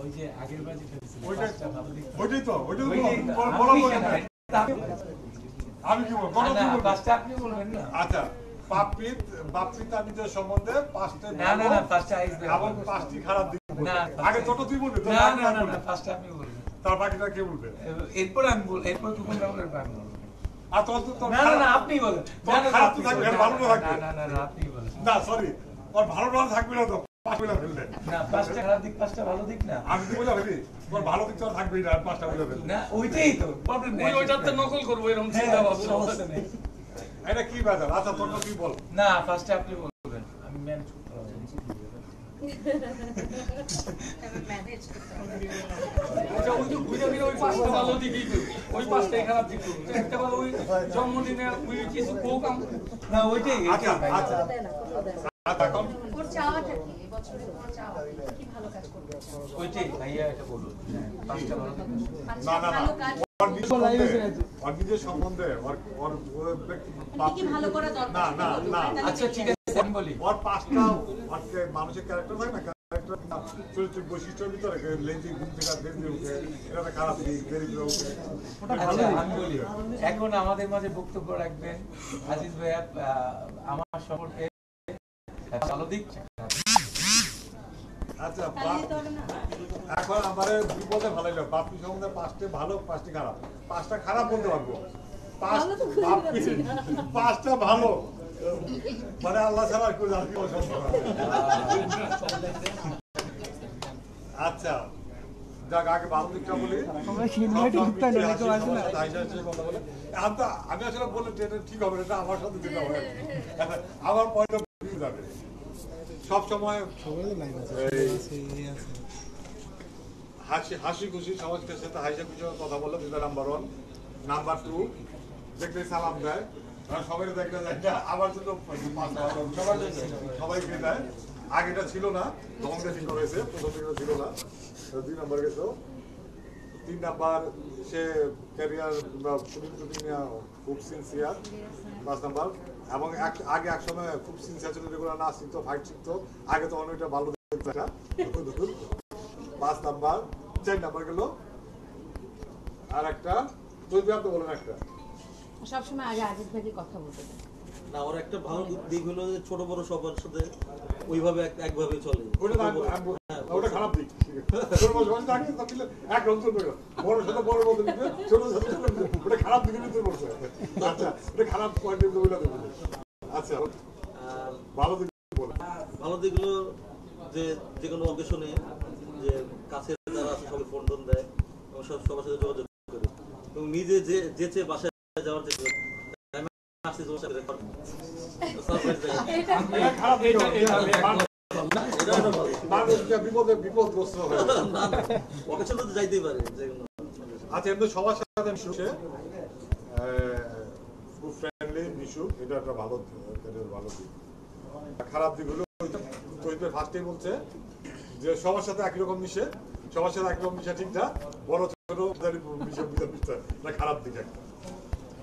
ওই যে আগের বার যেটা দিছিল ওইটাই তো বলা বলে আমি কি বলবো পাঁচটা আপনি বলবেন না। আচ্ছা বাপ্পিত আমি যে সম্বন্ধে পাঁচটা না পাঁচটা আইসবে আবার পাঁচটি খারাপ দিক না আগে ছোট তুই বলবি তো না পাঁচটা আপনি বলবেন তার বাকিটা কে বলবে এরপর আমি বল এরপর কোনটা বলবেন আমি বলবো আর তো না আপনি বলেন খারাপ তো থাকবে ভালো না থাকবে না আপনি বলেন না সরি ওর ভালো না থাকবে না তো পাঁচটা ফেললে না পাঁচটা খারাপ দিক পাঁচটা ভালো দিক না আমি তো বলে ফেলি তোর ভালো দিক তো থাকবেই না পাঁচটা বলে ফেললে না ওইটাই তো প্রবলেম নেই ওইটাতে নকল করব এরকম চিন্তা ভাবনা সমস্যা নেই এটা কি বাজার আচ্ছা তোরটা তুই বল না ফার্স্টে আপনি বলবেন আমি ম্যানেজ করতে পারবো আচ্ছা ওই তো ঘুরে ফিরে ওই পাঁচটা ভালো দিকই করবি ওই পাঁচটাই খারাপ দিক করবি একটা ভালো ওই জন্মদিনে ওই কিছু প্রোগ্রাম না ওইটাই আচ্ছা আচ্ছা এখন ওর চাওয়াটা কি এই বছরের ওর চাওয়া কি ভালো কাজ করবে ওইটাই ভাইয়া এটা বলুন পাঁচটা ভালো দিক না ওর নিজের সম্বন্ধে ওর কি ভালো করা দরকার না আচ্ছা ঠিক আছে আমি বলি ওর পাঁচটা মানুষের ক্যারেক্টার থাকে না ক্যারেক্টার চরিত্র বৈশিষ্ট্যের ভিতরে লেজি ঘুম থেকে দেরি উঠে এটা খারাপ দিক দেরি করে উঠে আচ্ছা আমি বলি এখন আমাদের মাঝে বক্তব্য রাখবেন আজিজ ভাইয়া আমার সম্পর্কে ভালো দিক আচ্ছা এখন আমার বিপদে ভালো লাগলো বাপ্পি সম্বন্ধে পাঁচটা ভালো পাঁচটি খারাপ পাঁচটা খারাপ বলতে পারবো পাঁচটা ভালো মানে আল্লাহ ছাড়া কেউ জানি আচ্ছা যাক আগে ভালো দিকটা বলি আমি আসলে বলে এটা ঠিক হবে এটা আমার সাথে যেটা হবে আমার পয়েন্ট অফ ভিউ যাবে সব সময় হাসি খুশি সমাজের সাথে হাসি খুশি কথা বলে দুটা নাম্বার 1 নাম্বার 2 দেখলে সালাম দেয় সবাই দেখলে আমার জন্য সবাইকে দেয় আগেটা ছিল না তখন ঠিক করেছে প্রথম দিকে ছিল না 2 নাম্বার গেছে 3 নাম্বার সে ক্যারিয়ার বা শুটিং খুব সিনসিয়ার 5 নাম্বার এবং আগে এক সময় খুব সিনসিয়ার ছিল যেগুলো নাচ শিখতো ফাইট শিখতো আগে তো অনেকটা ভালো দেখতো 5 নাম্বার 4 নাম্বার গেল আর একটা দুই আপনি বলেন একটা সবসময় আগে আজিজ ভাইকে কথা বলতে দেন না ওর একটা ভালো দিক হলো যে ছোট বড় সবার সাথে ওইভাবে একভাবে চলে ওটা খারাপ দিক ছোট বড় সবার সাথে থাকলে এক রঞ্জন করে বড় সাথে বড় বলতে দিবে ছোট সাথে ছোট ওটা খারাপ দিকে নিতে বলছে আচ্ছা এটা খারাপ পয়েন্টে বলে দেব আচ্ছা ভালো দিক বল ভালো দিক হলো যে কোনো অকেশনে যে কাছে যারা আছে সবাই ফোন টোন দেয় এবং সবার সাথে যোগাযোগ করে এবং নিজে যেচে বাসায় যাওয়ার চেষ্টা করে আসছে তোমার সাথে বিপদগ্রস্ত হয় অকেশনে তো যাইতেই পারে আচ্ছা এমনি সবার সাথে মিশে খুব ফ্রেন্ডলি মিশুক এটা একটা ভালো দিক খারাপ দিক হলো ফার্স্টেই বলছে যে সবার সাথে একই রকম মিশে সবার সাথে একরকম মিশে ঠিকঠাক বড় ছোট মিশে খারাপ দিক একটা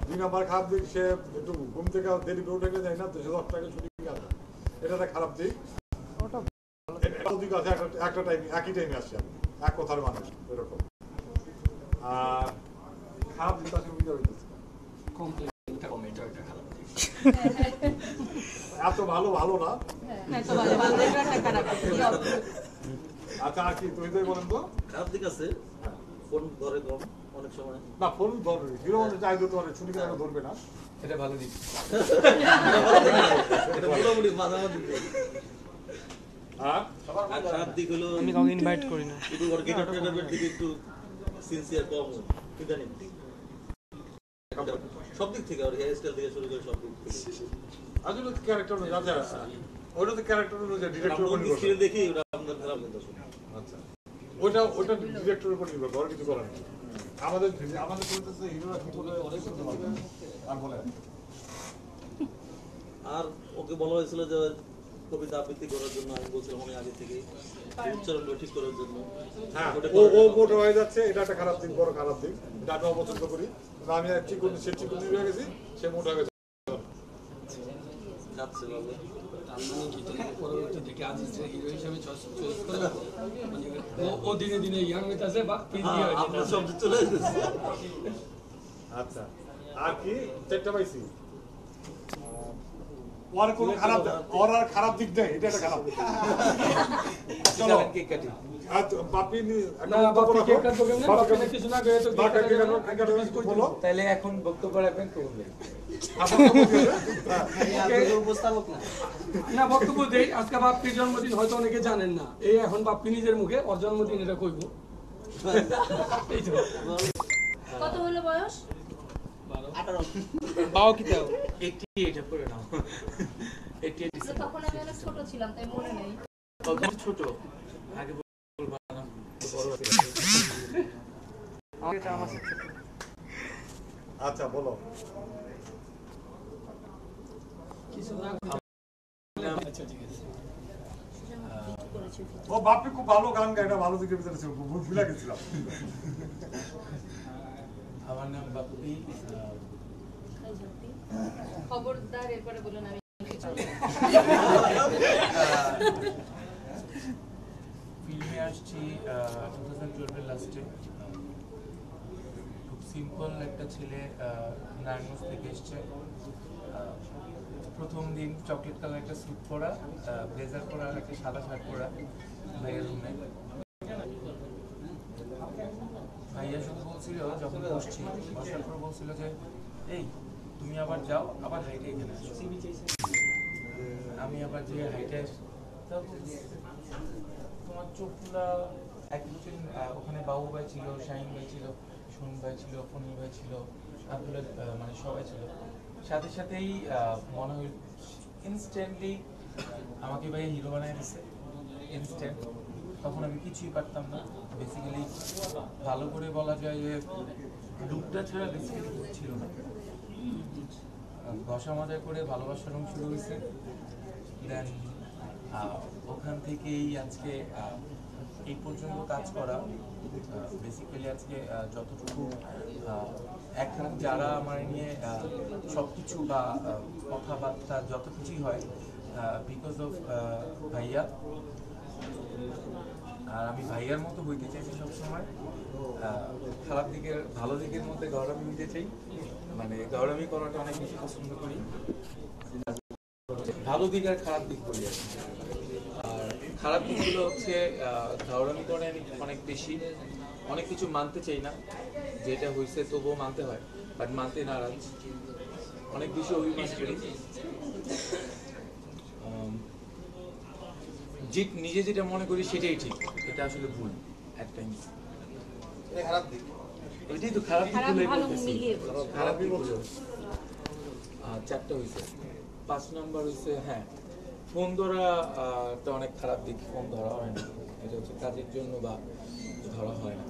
2 নাম্বার খারাপ দিক সে একটু ঘুম থেকে দেরি করে উঠে যায় না 210 টাকা ছুটি গেল এটা একটা খারাপ দিক ভালো দিক আছে একটা টাইমে একই টাইমে আসছে এক কথার মানুষ এরকম আর খারাপ দিকটা আসলে বুঝতে পারতেছি এত ভালো না আচ্ছা আর কি তুমি বলেন তো খারাপ দিক আছে ফোন ধরে কম অনেক সময় না ফোন ধরবে হিরো মানুষ যাই ধরতে পারে ছুটি কেন ধরবে না এটা ভালো দিক এটা মোটামুটি মাঝামাঝি আর খারাপ দিক হলো আমি কাউকে ইনভাইট করি না একটু ওর গেট আপের দিকে একটু সিনসিয়ার কম ইদানিং সব দিক থেকে আর হেয়ার স্টাইল থেকে শুরু করে সব দিক থেকে আসলে ক্যারেক্টার আচ্ছা ওটা তো ক্যারেক্টার অনুযায়ী ডিরেক্টর উপর নির্ভর স্ক্রিনে দেখি ওটা আপনাদের খারাপ কিন্তু আচ্ছা ওটা ডিরেক্টরের উপর নির্ভর করে কিছু করার নেই আমাদের বলতেছে হিরোরা কি বলে অনেক করতে পারবে আর বলে আর ওকে বলা হয়েছিল যে কবিতা আবৃত্তি করার জন্য আমি বলছিলাম অনেক আগে থেকে উচ্চারণ ঠিক করার জন্য হ্যাঁ ও মোটো হয়ে যাচ্ছে এটা একটা খারাপ দিক বড় খারাপ দিক এটা আমি অপছন্দ করি আমি ঠিক করতে সে ঠিক করতে হয়ে গেছি সে মোটো হয়ে গেছে যাচ্ছে ভালো মানে কি পরবর্তী থেকে আজিজ হিরো হিসেবে চয়েস করে মানে ও দিনে দিনে ইয়াং হইতাছে বা আপনার শব্দ চলে এসেছে। আচ্ছা আর কি চেকটা পাইছি ওর কোনো খারাপ ওর আর খারাপ দিক নেই এটা একটা খারাপ চলো কেক কাটি আচ্ছা বাপি না বাপি কেক কাটবো কেমনে বাপি না কিছু না করে তো কেক বলো তাহলে এখন বক্তব্য রাখবেন করবেন উপস্থাপক না বক্তব্য দেই আজকে বাপ্পির জন্মদিন হয়তো অনেকে জানেন না এই এখন বাপ্পি নিজের মুখে ওর জন্মদিন এটা কইব এই তো কত হলো বয়স? 18 বাও কি দাও একটি এটা করে নাও একটি তখন আমি অনেক ছোট ছিলাম তাই মনে নেই। ছোট আগে বলবা না বড় আছে আচ্ছা বলো কিছু না আচ্ছা ঠিক আছে ও বাপি খুব ভালো গান গায় এটা ভালো দিকে ভিতরে ছিল ভুলে গেছিলাম আমার নাম বাপ্পি খবরদার এরপরে বলুন আমি ফিল্মে আসছি 2012 এর লাস্টে খুব সিম্পল একটা ছেলে নারায়ণগঞ্জ থেকে এসছে প্রথম দিন চকলেট কালার একটা স্যুট পরা ব্লেজার পরা আর একটা সাদা শার্ট পরা ভাইয়ের রুমে ভাইয়া শুধু বলছিল যখন বসছি বসার পর বলছিল যে এই তুমি আবার যাও আবার হাইটে এখানে আসো আমি আবার যে হাইটে তোমার চোখগুলা একজন ওখানে বাবু ভাই ছিল শাহিন ভাই ছিল সুন ভাই ছিল ফনি ভাই ছিল আব্দুল মানে সবাই ছিল সাথে সাথেই মনে হয় ইনস্ট্যান্টলি আমাকে ভাই হিরো বানায় দিছে ইনস্ট্যান্ট তখন আমি কিছুই পারতাম না বেসিক্যালি ভালো করে বলা যায় যে লুকটা ছাড়া বেসিক্যালি কিছু ছিল না ঘষা মজা করে ভালোবাসার রং শুরু হয়েছে দেন ওখান থেকেই আজকে এই পর্যন্ত কাজ করা বেসিক্যালি আজকে যতটুকু এখন যারা আমার নিয়ে সব কিছু বা কথাবার্তা যত কিছুই হয় বিকজ অফ ভাইয়া আর আমি ভাইয়ার মতো হইতে চাইছি সবসময় খারাপ দিকের ভালো দিকের মধ্যে গৌরবী হইতে চাই মানে গৌরবী করাটা অনেক বেশি পছন্দ করি ভালো দিক আর খারাপ দিক বলি আর খারাপ দিকগুলো হচ্ছে গৌরবী করে অনেক বেশি অনেক কিছু মানতে চাই না যেটা হয়েছে তবুও মানতে হয় বাট মানতে নারাজ অনেক বেশি অভিমান করি নিজে যেটা মনে করি সেটাই ঠিক এটা আসলে ভুল এক টাইম খারাপ দিক এটাই তো খারাপ দিকগুলোই বলতেছি খারাপ দিক বলছো চারটা হয়েছে 5 নাম্বার হয়েছে হ্যাঁ ফোন ধরা একটা অনেক খারাপ দিক ফোন ধরা হয় না এটা হচ্ছে কাজের জন্য বা ধরা হয় না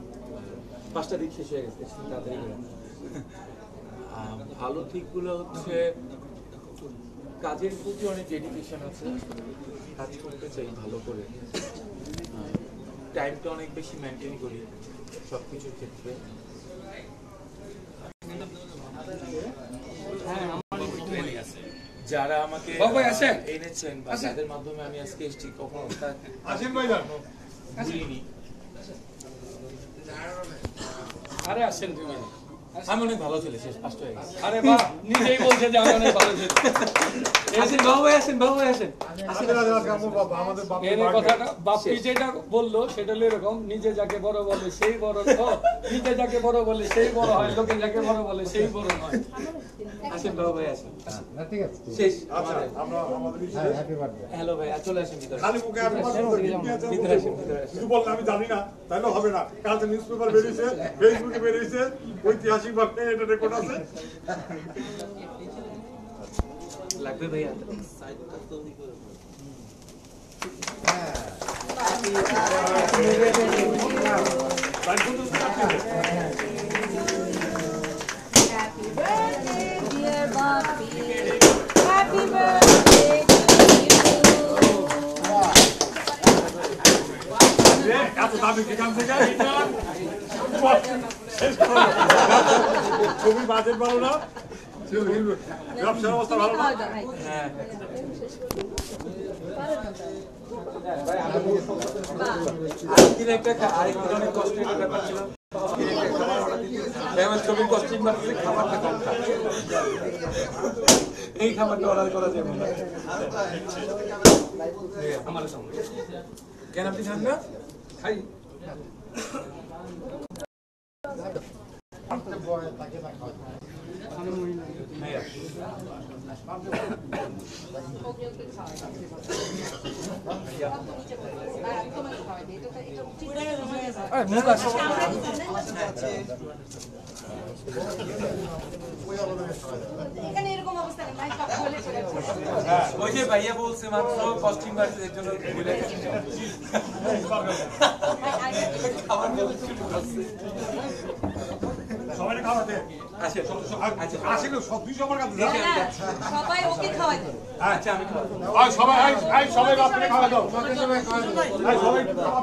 5টা দিক শেষ হয়ে গেছে তাড়াতাড়ি করে ভালো দিকগুলো হচ্ছে কাজের প্রতি অনেক ডেডিকেশন আছে কাজ করতে চাই ভালো করে টাইমটা অনেক বেশি মেনটেন করি সব কিছুর ক্ষেত্রে যারা আমাকে এনেছেন বা যাদের মাধ্যমে আমি আজকে এসেছি কখনো ভুলিনি আরে আসেন তুমি আমি অনেক ভালো ছেলে শেষ 5টা হয়ে গেছে আরে বাহ নিজেই বলছে যে আমি অনেক ভালো ছেলে আসেন বাবু ভাই আসেন বাবু ভাই আসেন আমাদের বাপি এর কথাটা বাপ্পি যেটা বললো সেটা হলো এরকম নিজে যাকে বড় বলে সেই বড় নিজে যাকে বড় বলে সেই বড় হয় লোকে যাকে বড় বলে সেই বড় হয় আসেন বাবু ভাই আসেন না ঠিক আছে শেষ আচ্ছা আমরা আমাদের হ্যাপি বার্থডে হ্যালো ভাই চলে আসেন ভিতরে খালি মুখে আমি ভিতরে আসেন ভিতরে আসেন শুধু বললে আমি জানি না তাহলে হবে না কাল তো নিউজ পেপার বেরিয়েছে ফেসবুকে বেরিয়েছে ঐতিহাসিক ভাবে এটা রেকর্ড আছে লাগবে ভাইয়া সাইডটা তো ই করে Happy birthday, dear Bobby. Happy birthday to you. এত দাবি এখান থেকে ছবি বাজেট ভালো না ব্যবসার অবস্থা ভালো না হ্যাঁ আরেকদিন অনেক কষ্টের একটা ব্যাপার ছিল। আমার ছবির কস্টিং মারতেছে, খাবারটা কম খায়। এই খাবারটা অর্ডার করা যাবে না। আমার সঙ্গে কেন আপনি খান না? খাই মুখ আছে এখানে এরকম অবস্থা নেই, ভাই সব বলে চলে যাচ্ছে। ওই যে ভাইয়া বলছে মাত্র কস্টিং মারতে এর জন্য ভুলে গেছি। খাবার সবাই খাওয়াতে আচ্ছা আসে সব দুই সবার কাছে যা। হ্যাঁ, সবাই ওকে খাওয়াই দেয়। আচ্ছা আমি খাবো। সবাই সবাই বাপ খাওয়া দাও সবাই খাওয়া